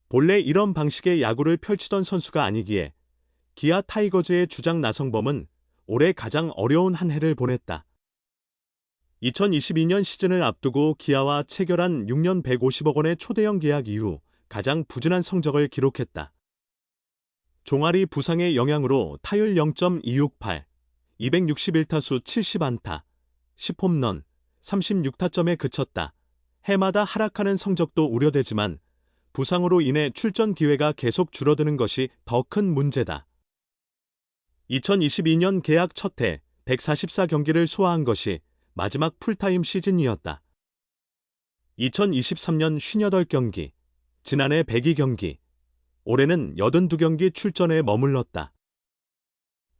본래 이런 방식의 야구를 펼치던 선수가 아니기에 기아 타이거즈의 주장 나성범은 올해 가장 어려운 한 해를 보냈다. 2022년 시즌을 앞두고 기아와 체결한 6년 150억 원의 초대형 계약 이후 가장 부진한 성적을 기록했다. 종아리 부상의 영향으로 타율 0.268, 261타수 70안타, 10홈런, 36타점에 그쳤다. 해마다 하락하는 성적도 우려되지만 부상으로 인해 출전 기회가 계속 줄어드는 것이 더 큰 문제다. 2022년 계약 첫 해 144경기를 소화한 것이 마지막 풀타임 시즌이었다. 2023년 58경기, 지난해 102경기, 올해는 82경기 출전에 머물렀다.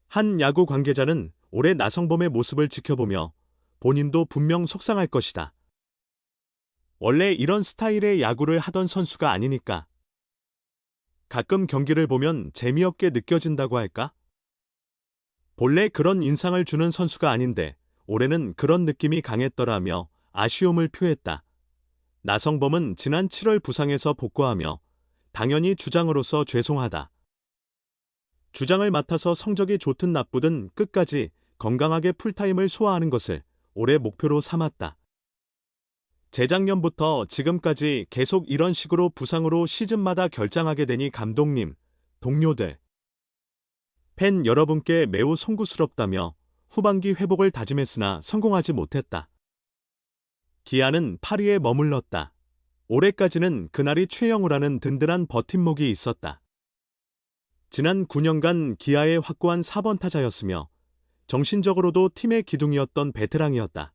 한 야구 관계자는 올해 나성범의 모습을 지켜보며 본인도 분명 속상할 것이다. 원래 이런 스타일의 야구를 하던 선수가 아니니까. 가끔 경기를 보면 재미없게 느껴진다고 할까? 본래 그런 인상을 주는 선수가 아닌데 올해는 그런 느낌이 강했더라며 아쉬움을 표했다. 나성범은 지난 7월 부상에서 복구하며 당연히 주장으로서 죄송하다. 주장을 맡아서 성적이 좋든 나쁘든 끝까지 건강하게 풀타임을 소화하는 것을 올해 목표로 삼았다. 재작년부터 지금까지 계속 이런 식으로 부상으로 시즌마다 결장하게 되니 감독님, 동료들, 팬 여러분께 매우 송구스럽다며 후반기 회복을 다짐했으나 성공하지 못했다. 기아는 8위에 머물렀다. 올해까지는 그날이 최영우라는 든든한 버팀목이 있었다. 지난 9년간 기아에 확고한 4번 타자였으며 정신적으로도 팀의 기둥이었던 베테랑이었다.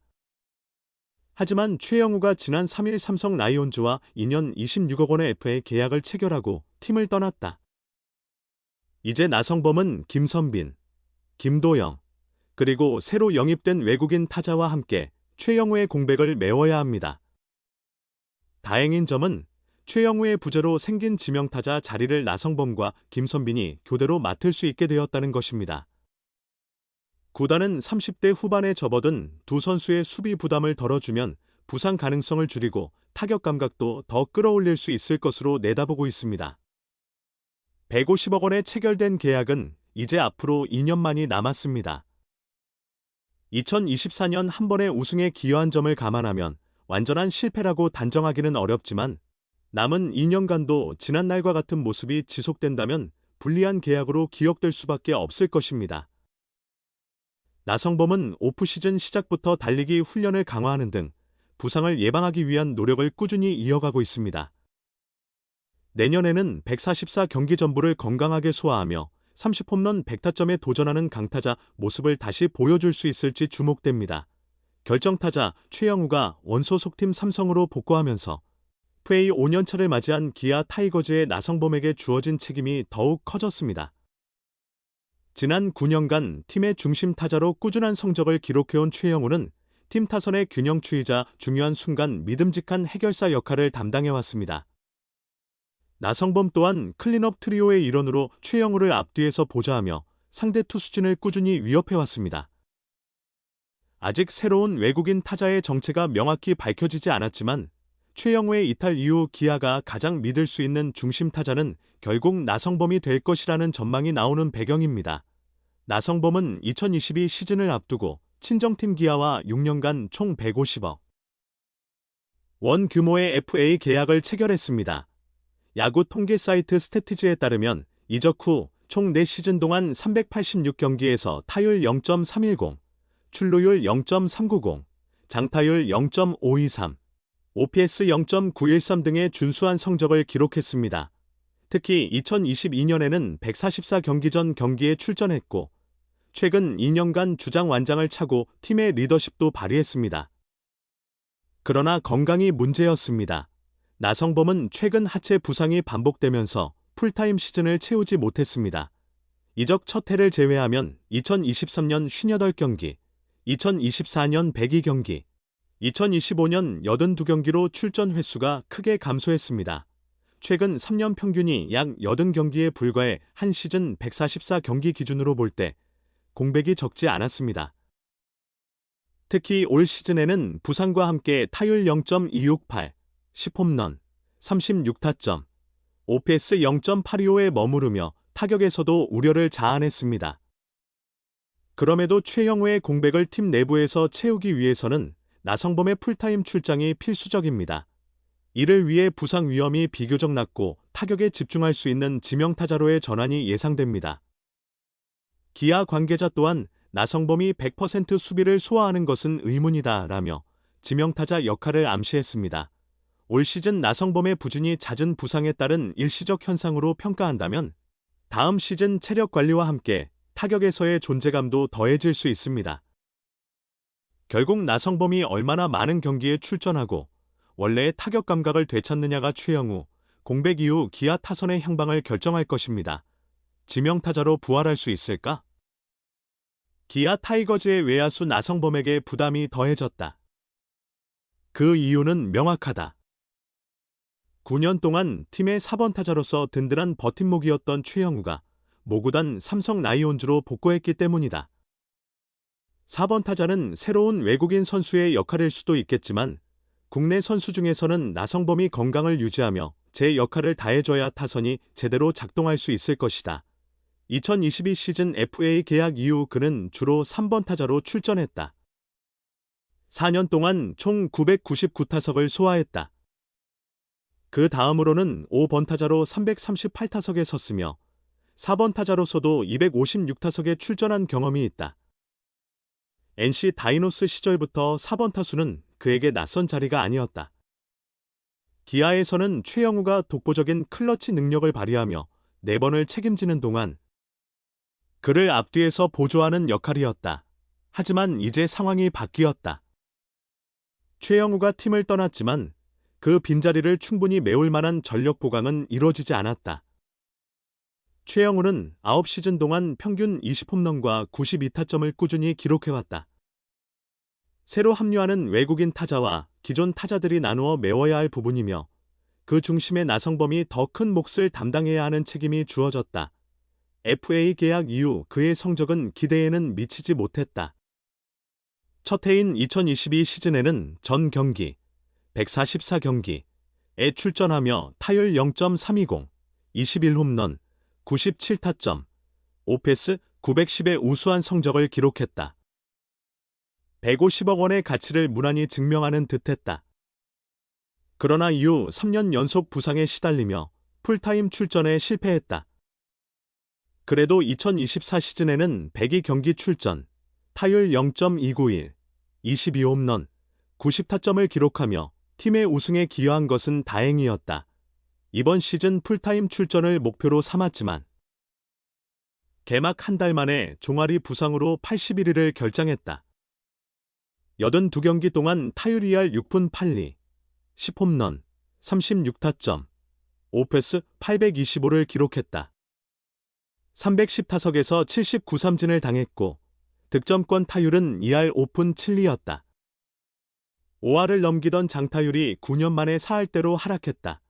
하지만 최영우가 지난 3일 삼성 라이온즈와 2년 26억 원의 FA 계약을 체결하고 팀을 떠났다. 이제 나성범은 김선빈, 김도영, 그리고 새로 영입된 외국인 타자와 함께 최영우의 공백을 메워야 합니다. 다행인 점은 최영우의 부재로 생긴 지명타자 자리를 나성범과 김선빈이 교대로 맡을 수 있게 되었다는 것입니다. 구단은 30대 후반에 접어든 두 선수의 수비 부담을 덜어주면 부상 가능성을 줄이고 타격 감각도 더 끌어올릴 수 있을 것으로 내다보고 있습니다. 150억 원에 체결된 계약은 이제 앞으로 2년만이 남았습니다. 2024년 한 번의 우승에 기여한 점을 감안하면 완전한 실패라고 단정하기는 어렵지만 남은 2년간도 지난날과 같은 모습이 지속된다면 불리한 계약으로 기억될 수밖에 없을 것입니다. 나성범은 오프시즌 시작부터 달리기 훈련을 강화하는 등 부상을 예방하기 위한 노력을 꾸준히 이어가고 있습니다. 내년에는 144경기 전부를 건강하게 소화하며 30홈런 100타점에 도전하는 강타자 모습을 다시 보여줄 수 있을지 주목됩니다. 결정타자 최영우가 원소속팀 삼성으로 복구하면서 FA 5년차를 맞이한 기아 타이거즈의 나성범에게 주어진 책임이 더욱 커졌습니다. 지난 9년간 팀의 중심 타자로 꾸준한 성적을 기록해온 최영우는 팀 타선의 균형추이자 중요한 순간 믿음직한 해결사 역할을 담당해왔습니다. 나성범 또한 클린업 트리오의 일원으로 최영우를 앞뒤에서 보좌하며 상대 투수진을 꾸준히 위협해왔습니다. 아직 새로운 외국인 타자의 정체가 명확히 밝혀지지 않았지만 최영우의 이탈 이후 기아가 가장 믿을 수 있는 중심 타자는 결국 나성범이 될 것이라는 전망이 나오는 배경입니다. 나성범은 2022 시즌을 앞두고 친정팀 기아와 6년간 총 150억 원 규모의 FA 계약을 체결했습니다. 야구 통계 사이트 스태티즈에 따르면 이적 후 총 4시즌 동안 386경기에서 타율 0.310, 출루율 0.390, 장타율 0.523, OPS 0.913 등의 준수한 성적을 기록했습니다. 특히 2022년에는 144경기 전 경기에 출전했고 최근 2년간 주장 완장을 차고 팀의 리더십도 발휘했습니다. 그러나 건강이 문제였습니다. 나성범은 최근 하체 부상이 반복되면서 풀타임 시즌을 채우지 못했습니다. 이적 첫 해를 제외하면 2023년 58경기, 2024년 102경기, 2025년 82경기로 출전 횟수가 크게 감소했습니다. 최근 3년 평균이 약 80경기에 불과해 한 시즌 144경기 기준으로 볼 때 공백이 적지 않았습니다. 특히 올 시즌에는 부상과 함께 타율 0.268, 10홈런, 36타점, OPS 0.825에 머무르며 타격에서도 우려를 자아냈습니다. 그럼에도 최영우의 공백을 팀 내부에서 채우기 위해서는 나성범의 풀타임 출장이 필수적입니다. 이를 위해 부상 위험이 비교적 낮고 타격에 집중할 수 있는 지명타자로의 전환이 예상됩니다. 기아 관계자 또한 나성범이 100% 수비를 소화하는 것은 의문이다 라며 지명타자 역할을 암시했습니다. 올 시즌 나성범의 부진이 잦은 부상에 따른 일시적 현상으로 평가한다면 다음 시즌 체력 관리와 함께 타격에서의 존재감도 더해질 수 있습니다. 결국 나성범이 얼마나 많은 경기에 출전하고 원래의 타격 감각을 되찾느냐가 최영우, 공백 이후 기아 타선의 향방을 결정할 것입니다. 지명타자로 부활할 수 있을까? 기아 타이거즈의 외야수 나성범에게 부담이 더해졌다. 그 이유는 명확하다. 9년 동안 팀의 4번 타자로서 든든한 버팀목이었던 최영우가 모구단 삼성 라이온즈로 복구했기 때문이다. 4번 타자는 새로운 외국인 선수의 역할일 수도 있겠지만 국내 선수 중에서는 나성범이 건강을 유지하며 제 역할을 다해줘야 타선이 제대로 작동할 수 있을 것이다. 2022 시즌 FA 계약 이후 그는 주로 3번 타자로 출전했다. 4년 동안 총 999타석을 소화했다. 그 다음으로는 5번 타자로 338타석에 섰으며 4번 타자로서도 256타석에 출전한 경험이 있다. NC 다이노스 시절부터 4번 타수는 그에게 낯선 자리가 아니었다. 기아에서는 최영우가 독보적인 클러치 능력을 발휘하며 4번을 책임지는 동안 그를 앞뒤에서 보조하는 역할이었다. 하지만 이제 상황이 바뀌었다. 최영우가 팀을 떠났지만 그 빈자리를 충분히 메울 만한 전력 보강은 이루어지지 않았다. 최영우는 9시즌 동안 평균 20홈런과 92타점을 꾸준히 기록해왔다. 새로 합류하는 외국인 타자와 기존 타자들이 나누어 메워야 할 부분이며 그 중심에 나성범이 더 큰 몫을 담당해야 하는 책임이 주어졌다. FA 계약 이후 그의 성적은 기대에는 미치지 못했다. 첫 해인 2022 시즌에는 전 경기 144경기에 출전하며 타율 0.320, 21홈런, 97타점, OPS 910의 우수한 성적을 기록했다. 150억 원의 가치를 무난히 증명하는 듯했다. 그러나 이후 3년 연속 부상에 시달리며 풀타임 출전에 실패했다. 그래도 2024 시즌에는 102경기 출전, 타율 0.291, 22홈런, 90타점을 기록하며 팀의 우승에 기여한 것은 다행이었다. 이번 시즌 풀타임 출전을 목표로 삼았지만 개막 한 달 만에 종아리 부상으로 81일을 결장했다. 82경기 동안 타율 2할 6푼 8리, 10홈런, 36타점, 오패스 825를 기록했다. 310타석에서 79삼진을 당했고 득점권 타율은 2할 5푼 7리였다. 5할을 넘기던 장타율이 9년 만에 4할대로 하락했다.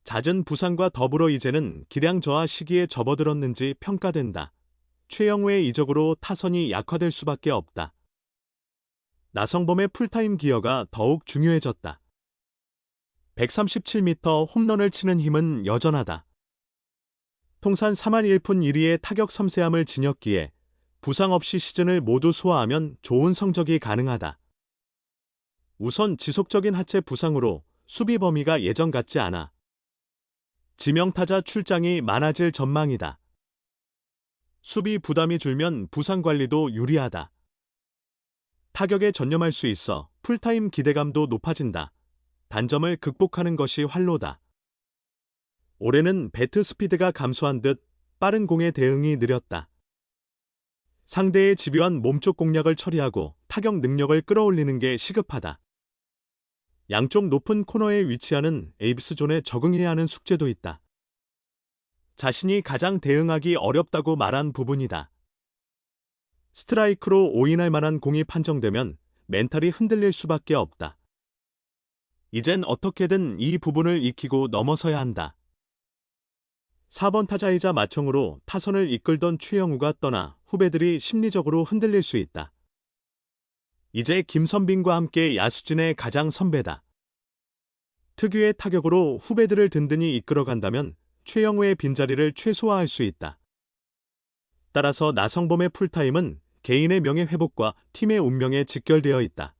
잦은 부상과 더불어 이제는 기량 저하 시기에 접어들었는지 평가된다. 최영우의 이적으로 타선이 약화될 수밖에 없다. 나성범의 풀타임 기여가 더욱 중요해졌다. 137m 홈런을 치는 힘은 여전하다. 통산 3할 1푼 1리의 타격 섬세함을 지녔기에 부상 없이 시즌을 모두 소화하면 좋은 성적이 가능하다. 우선 지속적인 하체 부상으로 수비 범위가 예전 같지 않아 지명타자 출장이 많아질 전망이다. 수비 부담이 줄면 부상 관리도 유리하다. 타격에 전념할 수 있어 풀타임 기대감도 높아진다. 단점을 극복하는 것이 활로다. 올해는 배트 스피드가 감소한 듯 빠른 공의 대응이 느렸다. 상대의 집요한 몸쪽 공략을 처리하고 타격 능력을 끌어올리는 게 시급하다. 양쪽 높은 코너에 위치하는 에이비스 존에 적응해야 하는 숙제도 있다. 자신이 가장 대응하기 어렵다고 말한 부분이다. 스트라이크로 오인할 만한 공이 판정되면 멘탈이 흔들릴 수밖에 없다. 이젠 어떻게든 이 부분을 익히고 넘어서야 한다. 4번 타자이자 마청으로 타선을 이끌던 최영우가 떠나 후배들이 심리적으로 흔들릴 수 있다. 이제 김선빈과 함께 야수진의 가장 선배다. 특유의 타격으로 후배들을 든든히 이끌어간다면 최영우의 빈자리를 최소화할 수 있다. 따라서 나성범의 풀타임은 개인의 명예 회복과 팀의 운명에 직결되어 있다.